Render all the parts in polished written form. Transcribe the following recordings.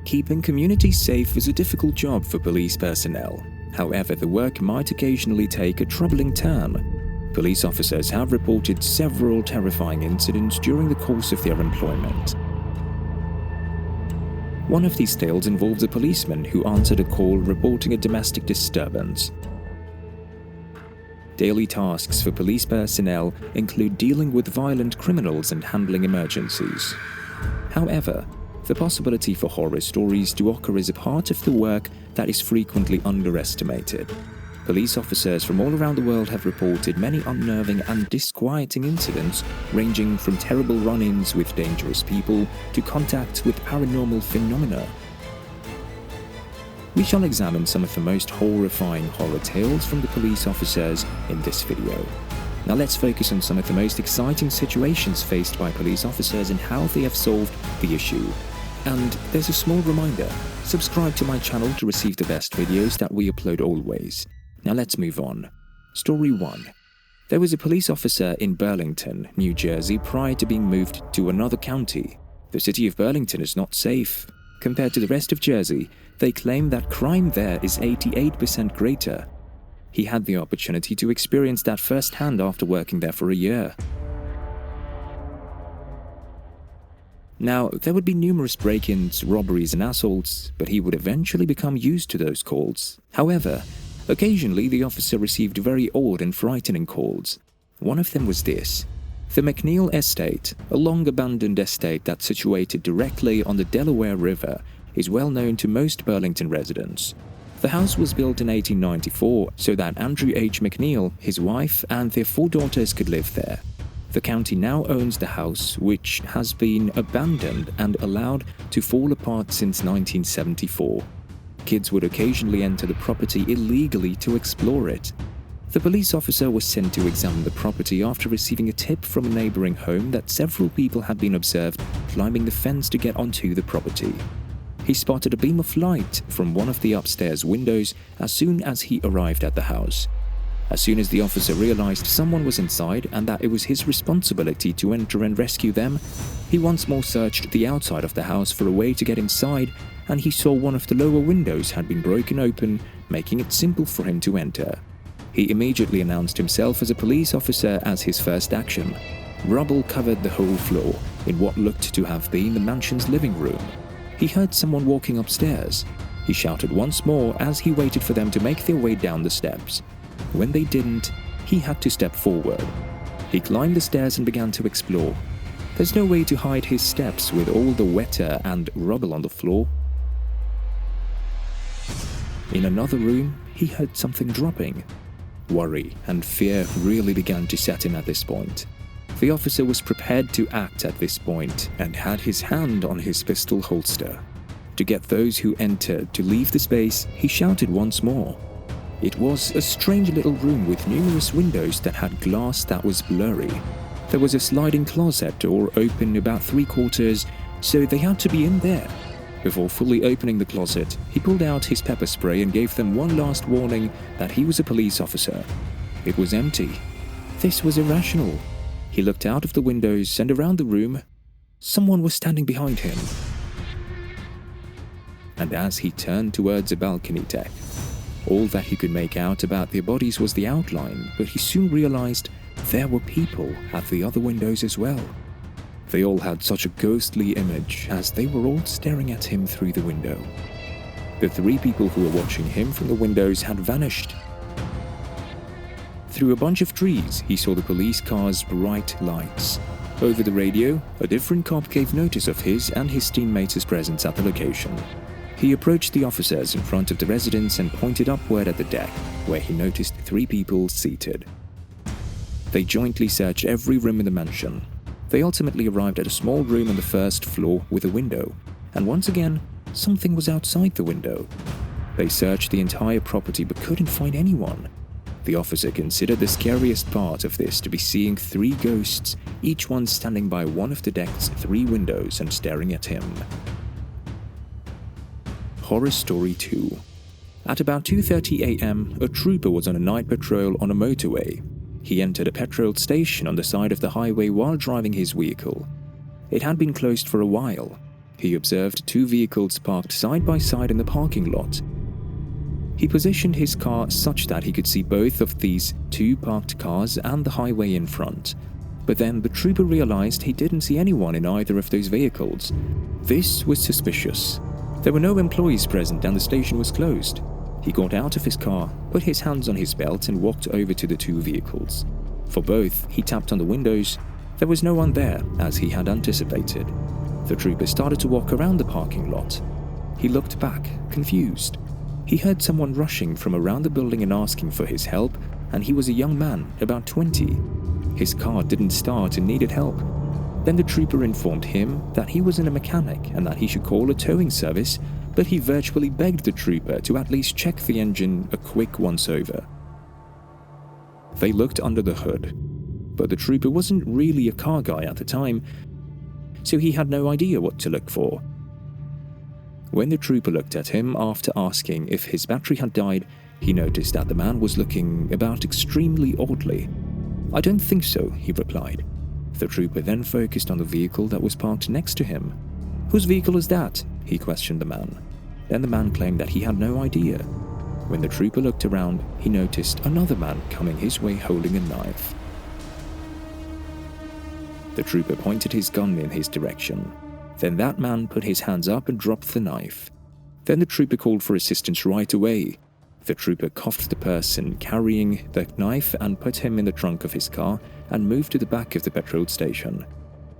Keeping communities safe is a difficult job for police personnel. However, the work might occasionally take a troubling turn. Police officers have reported several terrifying incidents during the course of their employment. One of these tales involves a policeman who answered a call reporting a domestic disturbance. Daily tasks for police personnel include dealing with violent criminals and handling emergencies. However, the possibility for horror stories to occur is a part of the work that is frequently underestimated. Police officers from all around the world have reported many unnerving and disquieting incidents, ranging from terrible run-ins with dangerous people to contacts with paranormal phenomena. We shall examine some of the most horrifying horror tales from the police officers in this video. Now let's focus on some of the most exciting situations faced by police officers and how they have solved the issue. And there's a small reminder, subscribe to my channel to receive the best videos that we upload always. Now let's move on. Story 1. There was a police officer in Burlington, New Jersey prior to being moved to another county. The city of Burlington is not safe. Compared to the rest of Jersey, they claim that crime there is 88% greater. He had the opportunity to experience that firsthand after working there for a year. Now, there would be numerous break-ins, robberies and assaults, but he would eventually become used to those calls. However, occasionally the officer received very odd and frightening calls. One of them was this. The McNeil Estate, a long-abandoned estate that's situated directly on the Delaware River, is well known to most Burlington residents. The house was built in 1894 so that Andrew H. McNeil, his wife, and their 4 daughters could live there. The county now owns the house, which has been abandoned and allowed to fall apart since 1974. Kids would occasionally enter the property illegally to explore it. The police officer was sent to examine the property after receiving a tip from a neighboring home that several people had been observed climbing the fence to get onto the property. He spotted a beam of light from one of the upstairs windows as soon as he arrived at the house. As soon as the officer realized someone was inside and that it was his responsibility to enter and rescue them, he once more searched the outside of the house for a way to get inside, and he saw one of the lower windows had been broken open, making it simple for him to enter. He immediately announced himself as a police officer as his first action. Rubble covered the whole floor in what looked to have been the mansion's living room. He heard someone walking upstairs. He shouted once more as he waited for them to make their way down the steps. When they didn't, he had to step forward. He climbed the stairs and began to explore. There's no way to hide his steps with all the wetter and rubble on the floor. In another room, he heard something dropping. Worry and fear really began to set in at this point. The officer was prepared to act at this point and had his hand on his pistol holster. To get those who entered to leave the space, he shouted once more. It was a strange little room with numerous windows that had glass that was blurry. There was a sliding closet door open about 3/4, so they had to be in there. Before fully opening the closet, he pulled out his pepper spray and gave them one last warning that he was a police officer. It was empty. This was irrational. He looked out of the windows and around the room. Someone was standing behind him. And as he turned towards a balcony deck, all that he could make out about their bodies was the outline, but he soon realized there were people at the other windows as well. They all had such a ghostly image as they were all staring at him through the window. The 3 people who were watching him from the windows had vanished. Through a bunch of trees, he saw the police car's bright lights. Over the radio, a different cop gave notice of his and his teammates' presence at the location. He approached the officers in front of the residence and pointed upward at the deck, where he noticed 3 people seated. They jointly searched every room in the mansion. They ultimately arrived at a small room on the first floor with a window, and once again, something was outside the window. They searched the entire property but couldn't find anyone. The officer considered the scariest part of this to be seeing 3 ghosts, each one standing by one of the deck's 3 windows and staring at him. Horror Story 2. At about 2:30 a.m., a trooper was on a night patrol on a motorway. He entered a petrol station on the side of the highway while driving his vehicle. It had been closed for a while. He observed two vehicles parked side by side in the parking lot. He positioned his car such that he could see both of these two parked cars and the highway in front. But then the trooper realized he didn't see anyone in either of those vehicles. This was suspicious. There were no employees present and the station was closed. He got out of his car, put his hands on his belt and walked over to the two vehicles. For both, he tapped on the windows. There was no one there, as he had anticipated. The trooper started to walk around the parking lot. He looked back, confused. He heard someone rushing from around the building and asking for his help, and he was a young man, about 20. His car didn't start and needed help. Then the trooper informed him that he wasn't a mechanic and that he should call a towing service, but he virtually begged the trooper to at least check the engine a quick once-over. They looked under the hood, but the trooper wasn't really a car guy at the time, so he had no idea what to look for. When the trooper looked at him after asking if his battery had died, he noticed that the man was looking about extremely oddly. "I don't think so," he replied. The trooper then focused on the vehicle that was parked next to him. "Whose vehicle is that?" he questioned the man. Then the man claimed that he had no idea. When the trooper looked around, he noticed another man coming his way holding a knife. The trooper pointed his gun in his direction. Then that man put his hands up and dropped the knife. Then the trooper called for assistance right away. The trooper cuffed the person carrying the knife and put him in the trunk of his car and moved to the back of the petrol station.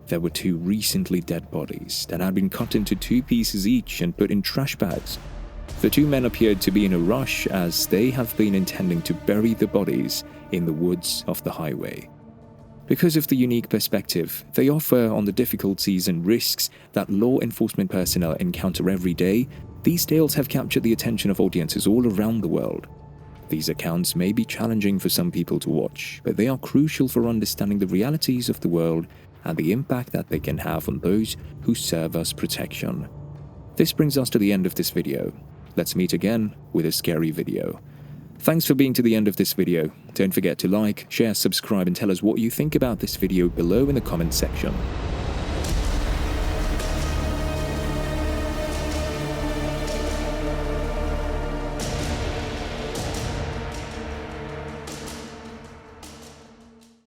There were two recently dead bodies that had been cut into two pieces each and put in trash bags. The two men appeared to be in a rush as they have been intending to bury the bodies in the woods off the highway. Because of the unique perspective they offer on the difficulties and risks that law enforcement personnel encounter every day, these tales have captured the attention of audiences all around the world. These accounts may be challenging for some people to watch, but they are crucial for understanding the realities of the world and the impact that they can have on those who serve us protection. This brings us to the end of this video. Let's meet again with a scary video. Thanks for being to the end of this video. Don't forget to like, share, subscribe and tell us what you think about this video below in the comment section.